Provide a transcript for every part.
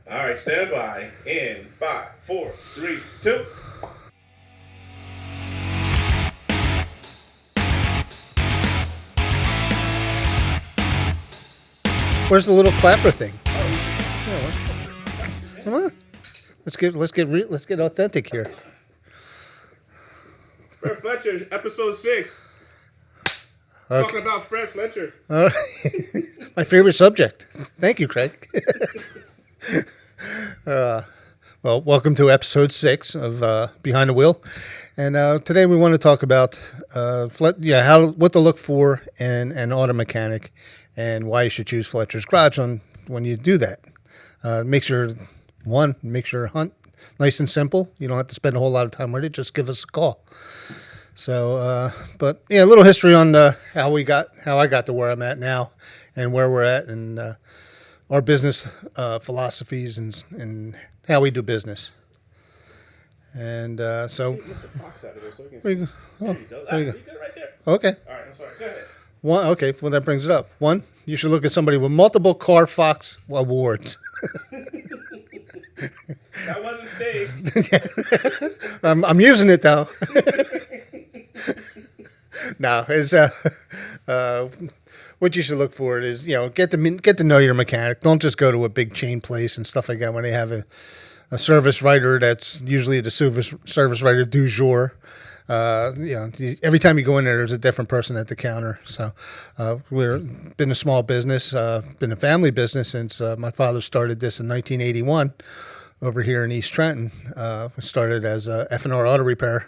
All right, stand by in 5, 4, 3, 2. Where's the little clapper thing? Oh, Come on, let's get authentic here. Fred Fletcher, episode 6. Talking Okay. about Fred Fletcher. All right. My favorite subject. Thank you, Craig. Well, welcome to episode 6 of Behind the Wheel, and today we want to talk about what to look for in an auto mechanic, and why you should choose Fletcher's Garage on when you do that. Makes your hunt nice and simple. You don't have to spend a whole lot of time with it. Just give us a call. So, but yeah, a little history on how I got to where I'm at now, and where we're at, and our business philosophies and how we do business. And so, Get Mr. Fox out of here so we can there see. you go. There Oh, you go. there you go. You good right there? Okay. All right, I'm sorry. Go ahead. One. Okay. Well, that brings it up. One, you should look at somebody with multiple Car Fox awards. That wasn't staged. I'm using it though. No, it's what you should look for is get to know your mechanic. Don't just go to a big chain place and stuff like that when they have a service writer that's usually the service writer du jour. Every time you go in there, there's a different person at the counter. So we've been a small business, been a family business since my father started this in 1981 over here in East Trenton. We started as a F&R auto repair,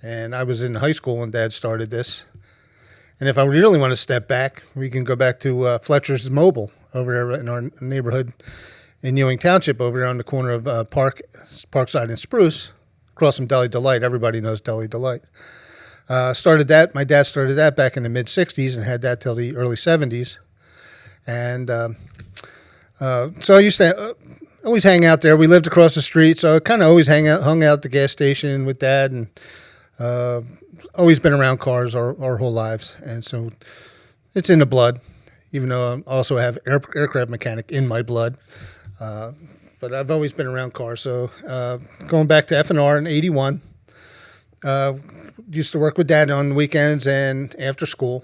and I was in high school when Dad started this. And if I really want to step back, we can go back to Fletcher's Mobile over there in our neighborhood in Ewing Township, over there on the corner of Parkside and Spruce, across from Deli Delight. Everybody knows Deli Delight. Started that. My dad started that back in the mid '60s and had that till the early '70s. And so I used to always hang out there. We lived across the street, so I kind of always hung out at the gas station with Dad, and always been around cars our whole lives. And so it's in the blood, even though I also have aircraft mechanic in my blood. But I've always been around cars. So going back to F&R in '81, used to work with Dad on the weekends and after school,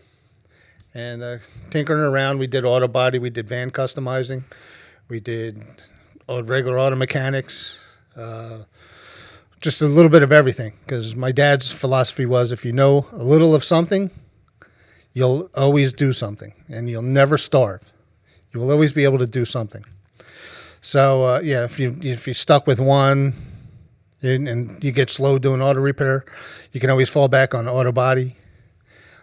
and tinkering around. We did auto body, we did van customizing, we did regular auto mechanics, just a little bit of everything. Because my dad's philosophy was, if you know a little of something, you'll always do something, and you'll never starve. You will always be able to do something. So if you stuck with one and you get slow doing auto repair, you can always fall back on auto body,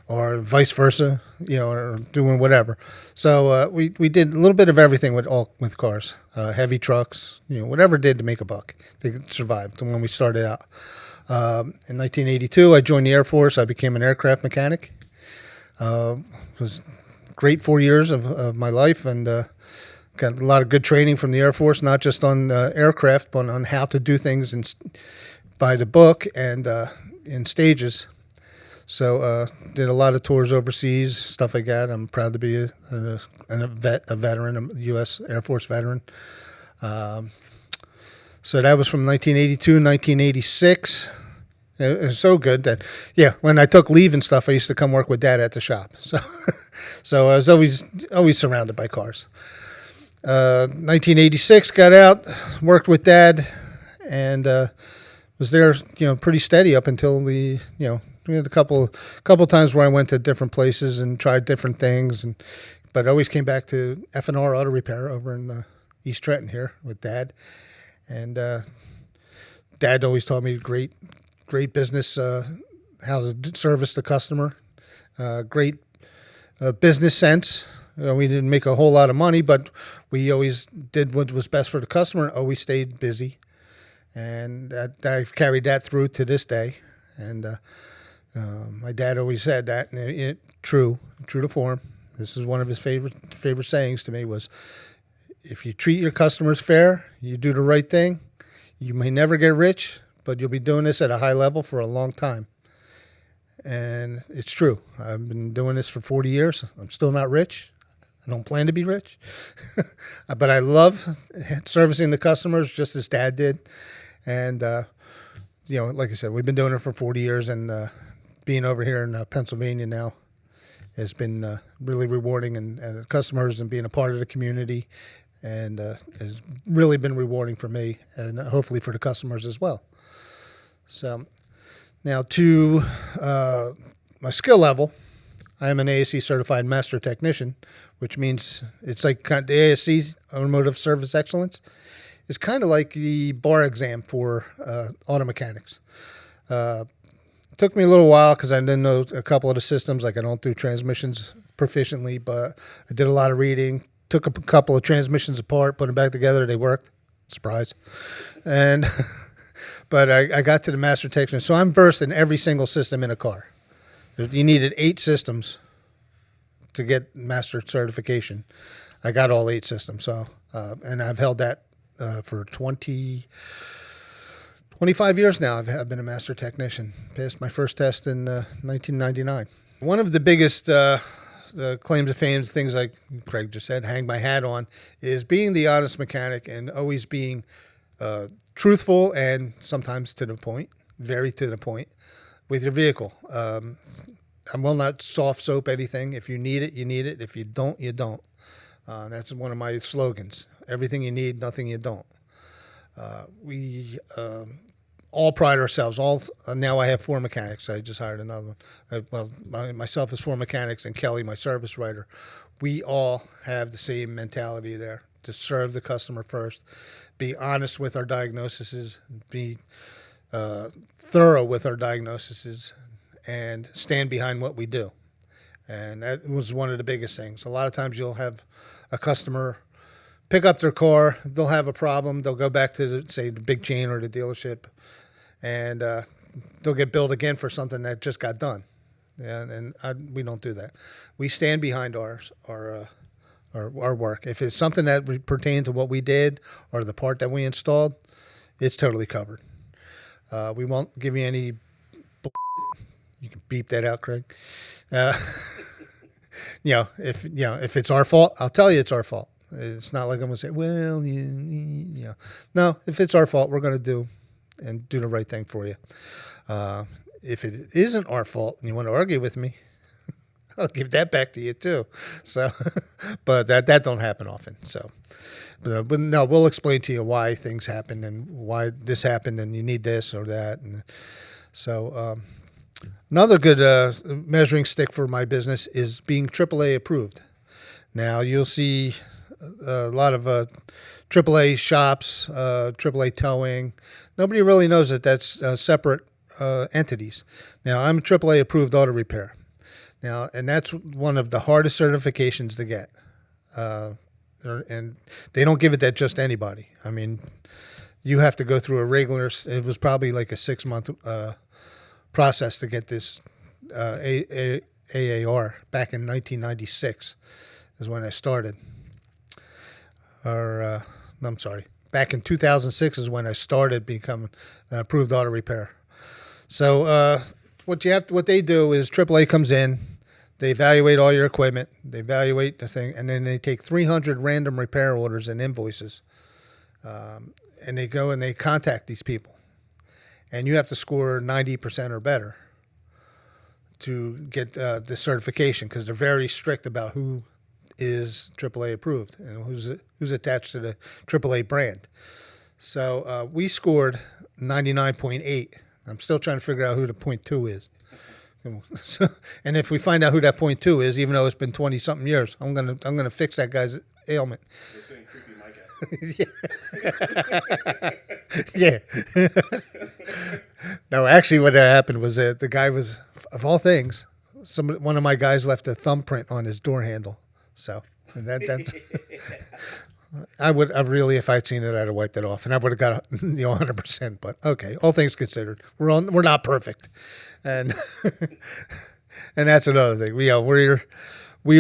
or vice versa, or doing whatever. So we did a little bit of everything with cars, heavy trucks, whatever it did to make a buck. They survived when we started out. In 1982, I joined the Air Force. I became an aircraft mechanic. It was great 4 years of my life, and got a lot of good training from the Air Force, not just on aircraft, but on how to do things by the book and in stages. So did a lot of tours overseas, stuff like that. I'm proud to be a veteran, a U.S. Air Force veteran. So that was from 1982, 1986. It was so good that, when I took leave and stuff, I used to come work with Dad at the shop. So I was always surrounded by cars. 1986, got out, worked with Dad, and was there, pretty steady up until we had a couple times where I went to different places and tried different things, but I always came back to F&R Auto Repair over in East Trenton here with Dad. And Dad always taught me great business, how to service the customer, great business sense. We didn't make a whole lot of money, but we always did what was best for the customer, always stayed busy. And I've carried that through to this day. And my dad always said that, and true to form. This is one of his favorite sayings to me was, if you treat your customers fair, you do the right thing, you may never get rich, but you'll be doing this at a high level for a long time. And it's true. I've been doing this for 40 years. I'm still not rich. I don't plan to be rich, but I love servicing the customers just as Dad did. And, like I said, we've been doing it for 40 years, and being over here in Pennsylvania now has been really rewarding, and customers and being a part of the community, and has really been rewarding for me and hopefully for the customers as well. So now to my skill level. I am an ASE certified master technician, which means it's like the ASC, Automotive Service Excellence, is kind of like the bar exam for auto mechanics. Took me a little while because I didn't know a couple of the systems. Like I don't do transmissions proficiently, but I did a lot of reading. Took a couple of transmissions apart, put them back together. They worked. Surprise. And but I got to the master technician. So I'm versed in every single system in a car. You needed 8 systems to get master certification. I got all 8 systems. So, and I've held that for 25 years now. I've been a master technician. Passed my first test in 1999. One of the biggest claims to fame, things like Craig just said, hang my hat on, is being the honest mechanic and always being truthful and sometimes to the point, very to the point, with your vehicle. I will not soft soap anything. If you need it, you need it. If you don't, you don't. That's one of my slogans. Everything you need, nothing you don't. We all pride ourselves. Now I have 4 mechanics. I just hired another one. Myself is 4 mechanics, and Kelly, my service writer. We all have the same mentality there, to serve the customer first, be honest with our diagnoses, be thorough with our diagnoses, and stand behind what we do. And that was one of the biggest things. A lot of times you'll have a customer pick up their car, they'll have a problem, they'll go back to, the big chain or the dealership, and they'll get billed again for something that just got done. And we don't do that. We stand behind our work. If it's something that pertains to what we did or the part that we installed, it's totally covered. We won't give you any bullshit. You can beep that out, Craig. If it's our fault, I'll tell you it's our fault. It's not like I'm going to say, well, no, if it's our fault, we're going to do the right thing for you. If it isn't our fault and you want to argue with me, I'll give that back to you too. So, but that don't happen often. So, but no, we'll explain to you why things happen and why this happened and you need this or that. And so, another good measuring stick for my business is being AAA approved. Now you'll see a lot of AAA shops, AAA towing. Nobody really knows that that's separate entities. Now I'm AAA approved auto repair. Now, and that's one of the hardest certifications to get. And they don't give it to just anybody. I mean, you have to go through a regular, it was probably like a 6-month process to get this AAR back in 1996 is when I started. I'm sorry. Back in 2006 is when I started becoming an approved auto repair. So what they do is AAA comes in, they evaluate all your equipment, they evaluate the thing, and then they take 300 random repair orders and invoices, and they go and they contact these people. And you have to score 90% or better to get the certification, because they're very strict about who is AAA approved and who's attached to the AAA brand. So we scored 99.8. I'm still trying to figure out who the 0.2 is. So, and if we find out who that 0.2 is, even though it's been 20-something years, I'm gonna fix that guy's ailment. You're saying creepy Mike. Yeah. No, actually, what happened was the guy was, of all things, one of my guys left a thumbprint on his door handle. So that's. If I'd seen it, I'd have wiped it off, and I would have got 100%. But okay, all things considered, we're not perfect, and and that's another thing. We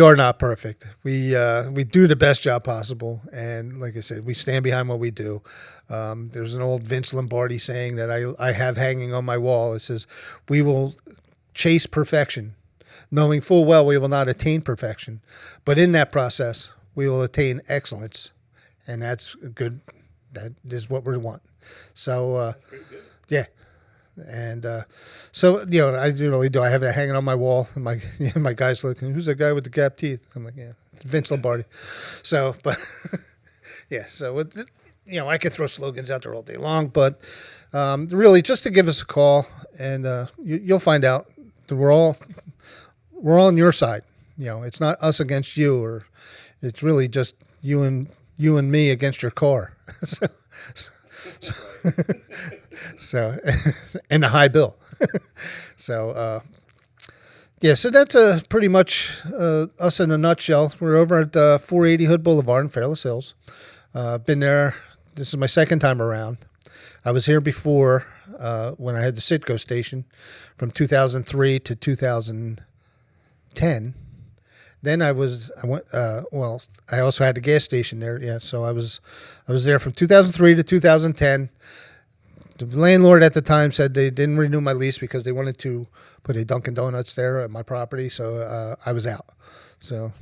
are not perfect. We do the best job possible, and like I said, we stand behind what we do. There's an old Vince Lombardi saying that I have hanging on my wall. It says, "We will chase perfection, knowing full well we will not attain perfection, but in that process we will attain excellence, and that's good. That is what we want. So yeah. And so, I really do. I have it hanging on my wall, and my guy's looking, who's that guy with the gap teeth? I'm like, yeah, Vince Lombardi. So, but yeah, so I could throw slogans out there all day long, but really, just to give us a call, and you'll find out that we're all on your side. It's not us against you, or it's really just you and me against your car. So and a high bill. So so that's pretty much us in a nutshell. We're over at 480 Hood Boulevard in Fairless Hills. Been there. This is my second time around. I was here before when I had the Citgo station from 2003 to 2010. Then I also had the gas station there. Yeah, so I was there from 2003 to 2010. The landlord at the time said they didn't renew my lease because they wanted to put a Dunkin' Donuts there at my property. So I was out. So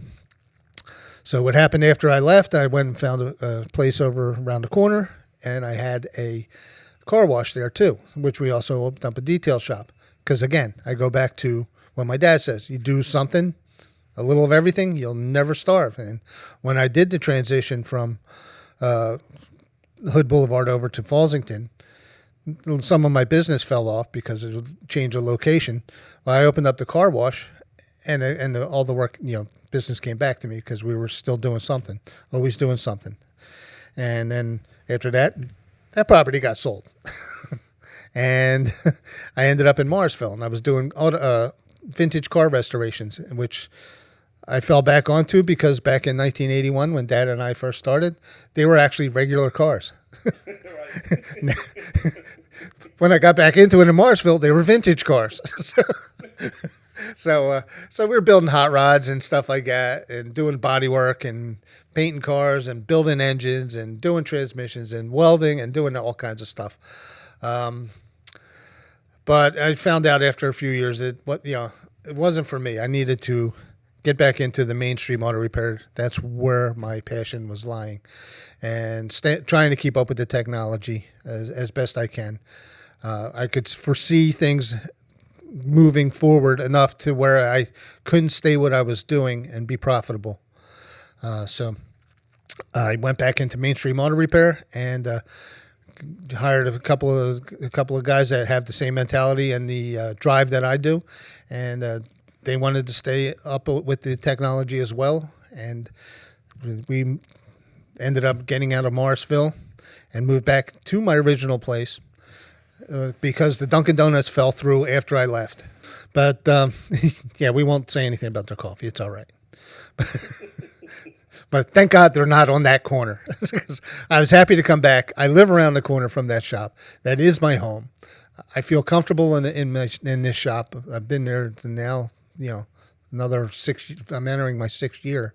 what happened after I left? I went and found a place over around the corner, and I had a car wash there too, which we also opened up a detail shop. Because again, I go back to what my dad says: you do something. A little of everything, you'll never starve. And when I did the transition from Hood Boulevard over to Fallsington, some of my business fell off because it would change of location. Well, I opened up the car wash, and all the work, business came back to me because we were still doing something, always doing something. And then after that property got sold. And I ended up in Marsville, and I was doing vintage car restorations, which I fell back onto because back in 1981, when Dad and I first started, they were actually regular cars. When I got back into it in Marsville, they were vintage cars. So we were building hot rods and stuff like that, and doing body work and painting cars and building engines and doing transmissions and welding and doing all kinds of stuff. But I found out after a few years that it wasn't for me. I needed to get back into the mainstream auto repair. That's where my passion was lying, and trying to keep up with the technology as best I can. I could foresee things moving forward enough to where I couldn't stay what I was doing and be profitable. So I went back into mainstream auto repair and hired a couple of guys that have the same mentality and the drive that I do, and they wanted to stay up with the technology as well. And we ended up getting out of Morrisville and moved back to my original place because the Dunkin' Donuts fell through after I left. But yeah, we won't say anything about their coffee. It's all right. But thank God they're not on that corner. I was happy to come back. I live around the corner from that shop. That is my home. I feel comfortable in this shop. I've been there now, another 6. I'm entering my 6th year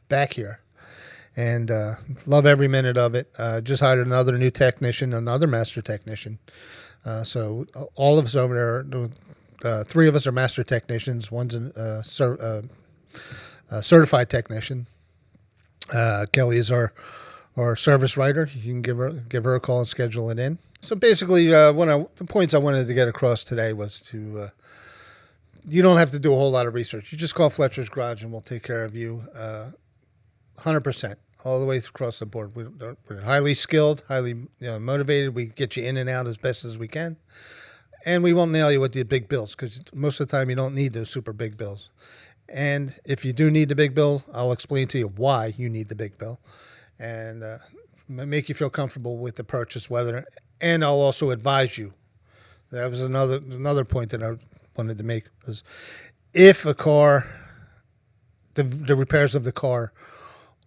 back here, and love every minute of it. Just hired another new technician, another master technician. So all of us over there, 3 of us are master technicians. One's a certified technician. Kelly is our service writer. You can give her a call and schedule it in. So basically, the points I wanted to get across today was to you don't have to do a whole lot of research. You just call Fletcher's Garage and we'll take care of you 100% all the way across the board. We're highly skilled, highly motivated. We get you in and out as best as we can, and we won't nail you with the big bills because most of the time you don't need those super big bills. And if you do need the big bill, I'll explain to you why you need the big bill and make you feel comfortable with the purchase, and I'll also advise you. That was another point that I wanted to make, was if a car, the repairs of the car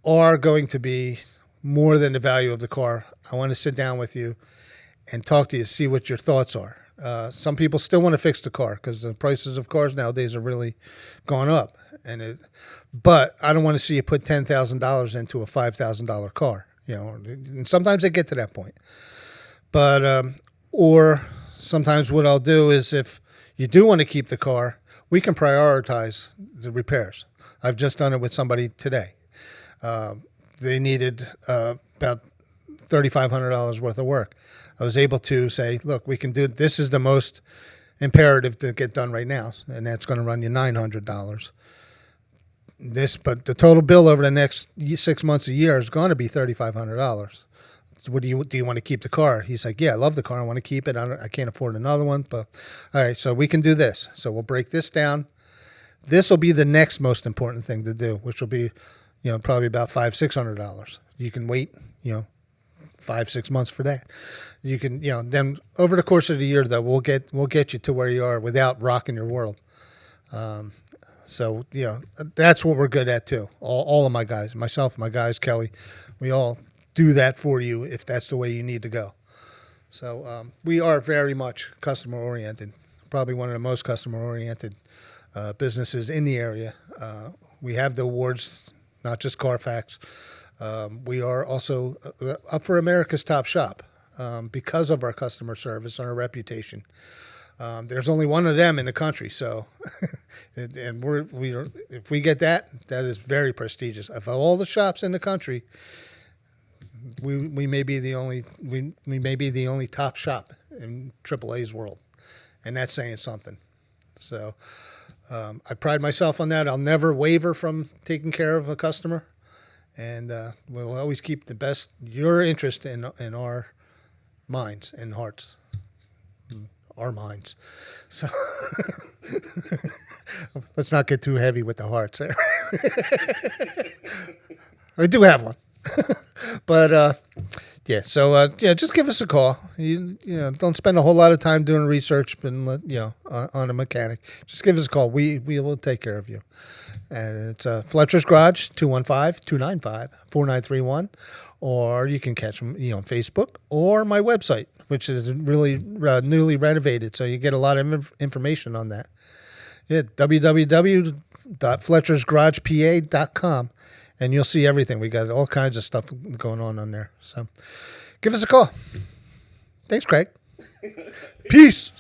are going to be more than the value of the car, I want to sit down with you and talk to you, see what your thoughts are. Some people still want to fix the car because the prices of cars nowadays are really gone up, but I don't want to see you put $10,000 into a $5,000 car, and sometimes they get to that point. But or sometimes what I'll do is, if you do want to keep the car, we can prioritize the repairs. I've just done it with somebody today. They needed about $3,500 worth of work. I was able to say, look, we can do this. Is the most imperative to get done right now, and that's going to run you $900. But the total bill over the next 6 months, a year is going to be $3,500. So do you want to keep the car? He's like, yeah, I love the car. I want to keep it. I can't afford another one, but all right. So we can do this. So we'll break this down. This will be the next most important thing to do, which will be, probably about $500-600. You can wait, 5-6 months for that. You can, then over the course of the year, though, we'll get you to where you are without rocking your world. So, that's what we're good at too. All of my guys, myself, my guys, Kelly, we all do that for you if that's the way you need to go. So we are very much customer oriented, probably one of the most customer oriented businesses in the area. We have the awards, not just Carfax. We are also up for America's Top Shop because of our customer service and our reputation. There's only one of them in the country, so and if we get that is very prestigious. Of all the shops in the country, we may be the only top shop in AAA's world, and that's saying something. So I pride myself on that. I'll never waver from taking care of a customer, and we'll always keep your interest in our minds and hearts. Our minds. So let's not get too heavy with the hearts there. I do have one. But just give us a call. You don't spend a whole lot of time doing research on a mechanic. Just give us a call. We will take care of you. And it's Fletcher's Garage, 215-295-4931, or you can catch them on Facebook or my website, which is really newly renovated, so you get a lot of information on that. Yeah, www.fletchersgaragepa.com, and you'll see everything. We got all kinds of stuff going on there. So give us a call. Thanks, Craig. Peace.